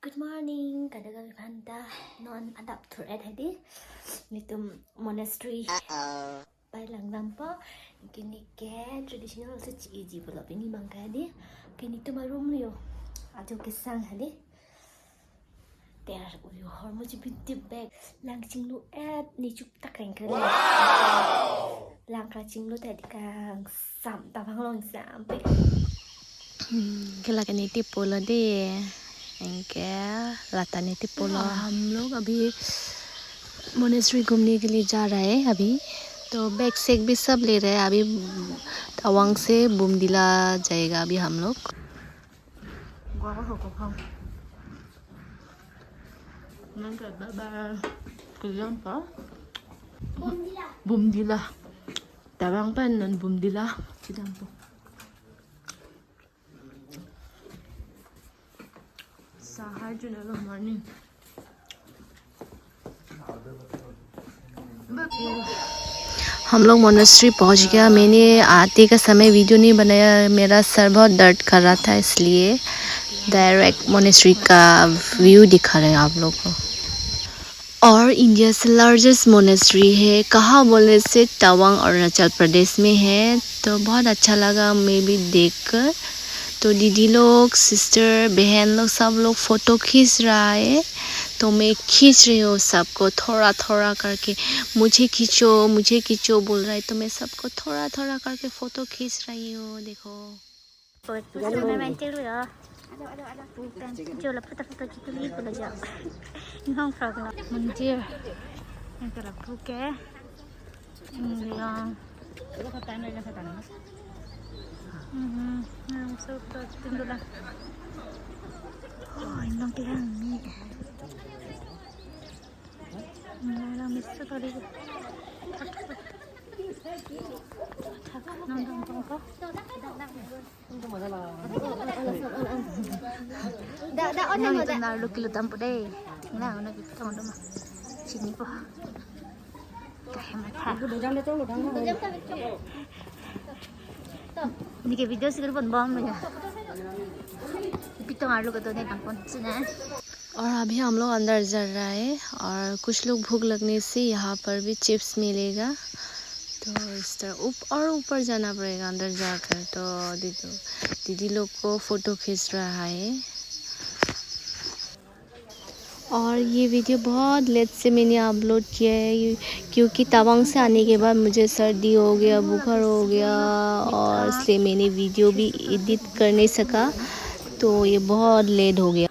Good morning, kadagang Fanta non adapt to red hadi nitum monastery pai lang lampa kini ke traditional se chi pula ini bangka hadi kini tu marum yo ajo kisang hadi ter uyo hormo ji binti bag lang chinglu at ni chup tak reng kre lang kra chinglu tadi kang sam ta phang long sam pe kila kani tipola de इनके लातानी तिपोला हम लोग अभी monastery घूमने के लिए जा रहे हैं अभी तो बैग सेग भी सब ले रहे हैं अभी तवांग से बुमदिला जाएगा अभी हम लोग बुमदिला तवांग pan बुमदिला चिदांपो morning. हम लोग मोनेस्ट्री पहुंच गया। मैंने आते का समय वीडियो नहीं बनाया, मेरा सर बहुत दर्द कर रहा था, इसलिए डायरेक्ट मोनेस्ट्री का व्यू दिखा रहे हैं आप लोग को। और इंडिया से लार्जेस्ट मोनेस्ट्री है, कहाँ बोलने से तवांग अरुणाचल प्रदेश में है। तो बहुत अच्छा लगा मैं भी देखकर। तो दीदी लोग, सिस्टर, बहन लोग सब लोग फ़ोटो खींच रहा है, तो मैं खींच रही हूँ सबको थोड़ा थोड़ा करके। मुझे खींचो बोल रहा है, तो मैं सबको थोड़ा थोड़ा करके फ़ोटो खींच रही हूँ। देखो ini video sih kan bom ya. और अभी हम लोग अंदर जा रहा है और कुछ लोग भूख लगने से यहाँ पर भी चिप्स मिलेगा, तो इस तरह और ऊपर जाना पड़ेगा अंदर जाकर। तो दीदी लोग को फ़ोटो खींच रहा है। और ये वीडियो बहुत लेट से मैंने अपलोड किया है, क्योंकि तवांग से आने के बाद मुझे सर्दी हो गया, बुखार हो गया, और इसलिए मैंने वीडियो भी एडिट कर नहीं सका, तो ये बहुत लेट हो गया।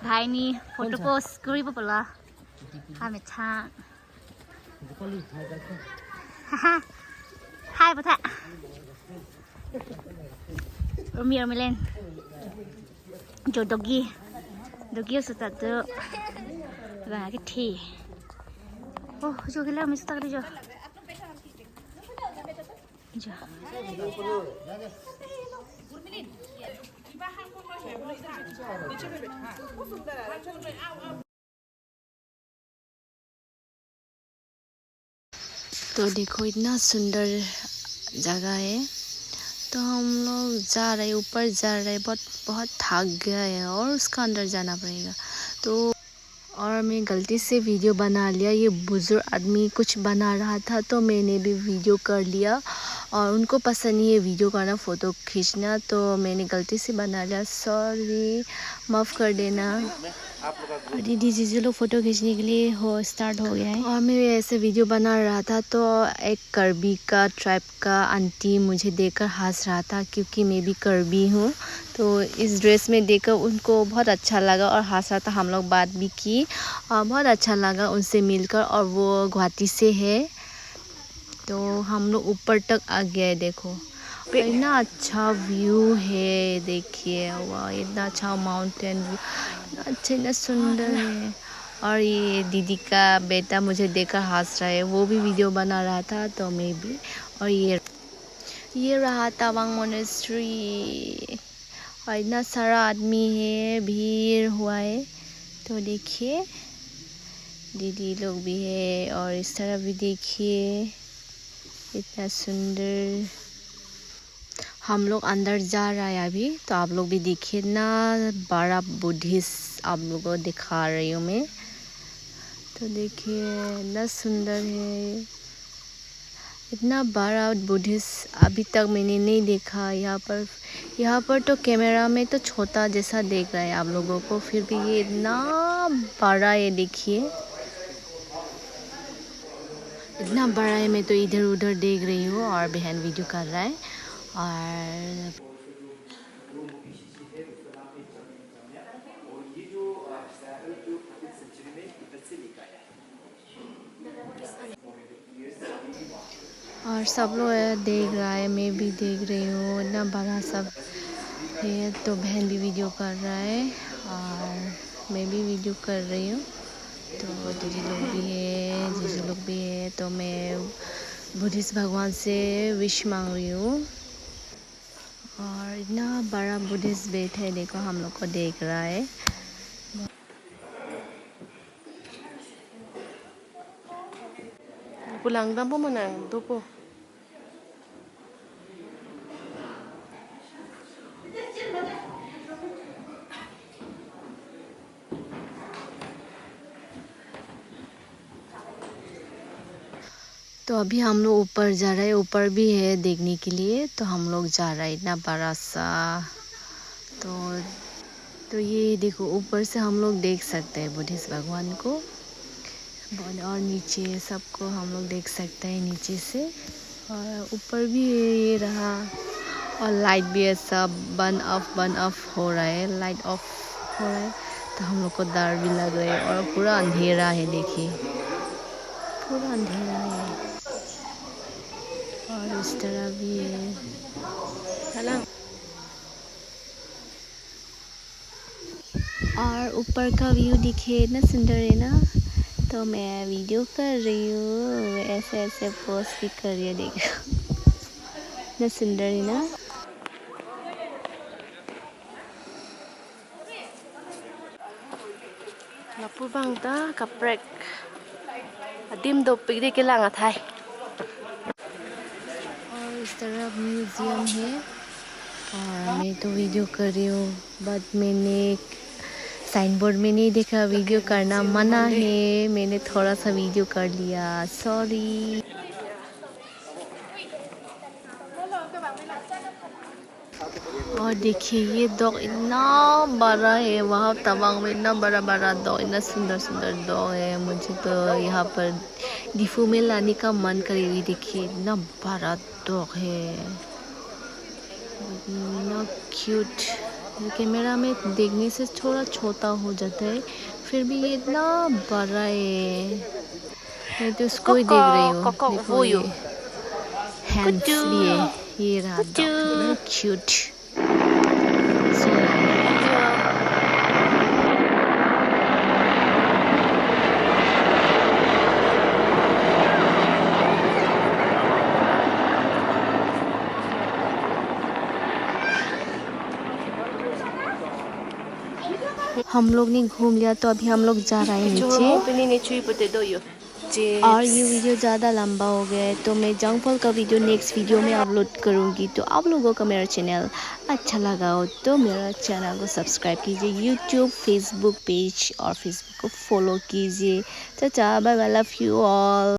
भाई नी फोटो पोस्ट करी पला हमें छा हाय बता रोमियो मिलेन जो डॉगी सुता तो वहाँ के ठी ओह जो गिला मिस तक जो तो देखो इतना सुंदर जगह है। तो हम लोग जा रहे, ऊपर जा रहे, बहुत थक गया है और उसका अंदर जाना पड़ेगा। तो और मैं गलती से वीडियो बना लिया, ये बुजुर्ग आदमी कुछ बना रहा था तो मैंने भी वीडियो कर लिया, और उनको पसंद नहीं है वीडियो करना, फ़ोटो खींचना, तो मैंने गलती से बना लिया, सॉरी, माफ़ कर देना। दीदी जीजू लोग फ़ोटो खींचने के लिए स्टार्ट हो गया है। और मैं ऐसे वीडियो बना रहा था तो एक कर्बी का ट्राइब का आंटी मुझे देखकर हंस रहा था, क्योंकि मैं भी कर्बी हूँ। तो इस ड्रेस में देखकर उनको बहुत अच्छा लगा और हंस रहा था। हम लोग बात भी की और बहुत अच्छा लगा उनसे मिलकर, और वो गुवाहाटी से है। तो हम लोग ऊपर तक आ गए। देखो इतना अच्छा व्यू है, देखिए वाह, इतना अच्छा माउंटेन व्यू, इतना अच्छा, इतना सुंदर है। और ये दीदी का बेटा मुझे देखकर हंस रहा है, वो भी वीडियो बना रहा था तो मैं भी। और ये रहा तवांग मोनेस्ट्री और इतना सारा आदमी है, भीड़ हुआ है। तो देखिए दीदी लोग भी है और इस तरफ भी देखिए इतना सुंदर। हम लोग अंदर जा रहा है अभी, तो आप लोग भी देखिए ना, बड़ा बुद्धिस्ट आप लोगों को दिखा रही हूँ मैं। तो देखिए इतना सुंदर है, इतना बड़ा बुद्धिस्ट अभी तक मैंने नहीं देखा यहाँ पर तो कैमरा में तो छोटा जैसा देख रहा है आप लोगों को, फिर भी ये इतना बड़ा है। देखिए इतना बड़ा है, मैं तो इधर उधर देख रही हूँ और बहन वीडियो कर रहा है। और सब लोग देख रहा है, मैं भी देख रही हूँ, इतना बड़ा सब है। तो बहन भी वीडियो कर रहा है और मैं भी वीडियो कर रही हूँ। तो दीदी लोग भी है, जीजू लोग भी है। तो मैं बुद्धिस्ट भगवान से विश मांग रही हूँ। और इतना बड़ा बुद्धिस्ट बेट है, देखो हम लोग को देख रहा है। Pulang po mo nang po. तो अभी हम लोग ऊपर जा रहे हैं, ऊपर भी है देखने के लिए, तो हम लोग जा रहे हैं इतना बड़ा सा। तो ये देखो ऊपर से हम लोग देख सकते हैं बुद्धिस्ट भगवान को, और नीचे सबको हम लोग देख सकते हैं नीचे से। और ऊपर भी ये रहा, और लाइट भी है, सब बन ऑफ हो रहा है, लाइट ऑफ हो रहा है। तो हम लोग को डर भी लग रहा है और पूरा अंधेरा है, देखिए पूरा अंधेरा है। और इस तरह भी है, और ऊपर का व्यू दिखे इतना सुंदर है ना। तो मैं वीडियो कर रही हूँ, ऐसे पोस्ट भी कर रही है, देखो इतना सुंदर है ना। Lapur bang ta kaprek adim do pigde के लांगा था। और इस तरह म्यूजियम है, और मैं तो वीडियो कर रही हूँ, बट मैंने साइन बोर्ड में नहीं देखा वीडियो करना मना है, मैंने थोड़ा सा वीडियो कर लिया, सॉरी। और देखिए ये डॉग इतना बड़ा है, वहाँ तवांग में इतना बड़ा बड़ा डॉग, इतना सुंदर सुंदर डॉग है। मुझे तो यहाँ पर डिफू में लाने का मन करेगी। देखिए इतना बड़ा डॉग है, इतना क्यूट। कैमरा में देखने से थोड़ा छोटा हो जाता है, फिर भी ये इतना बड़ा है। मैं तो उसको ही देख रही हूँ, देखो ये हैंड्स भी है, ये रहा डॉग, क्यूट। हम लोग ने घूम लिया, तो अभी हम लोग जा रहे हैं नीचे। और ये वीडियो ज़्यादा लंबा हो गया है, तो मैं जंगफल का वीडियो नेक्स्ट वीडियो में अपलोड करूँगी। तो आप लोगों का मेरा चैनल अच्छा लगा हो तो मेरा चैनल को सब्सक्राइब कीजिए, यूट्यूब फेसबुक पेज और फेसबुक को फॉलो कीजिए। चाचा bye bye, love you all.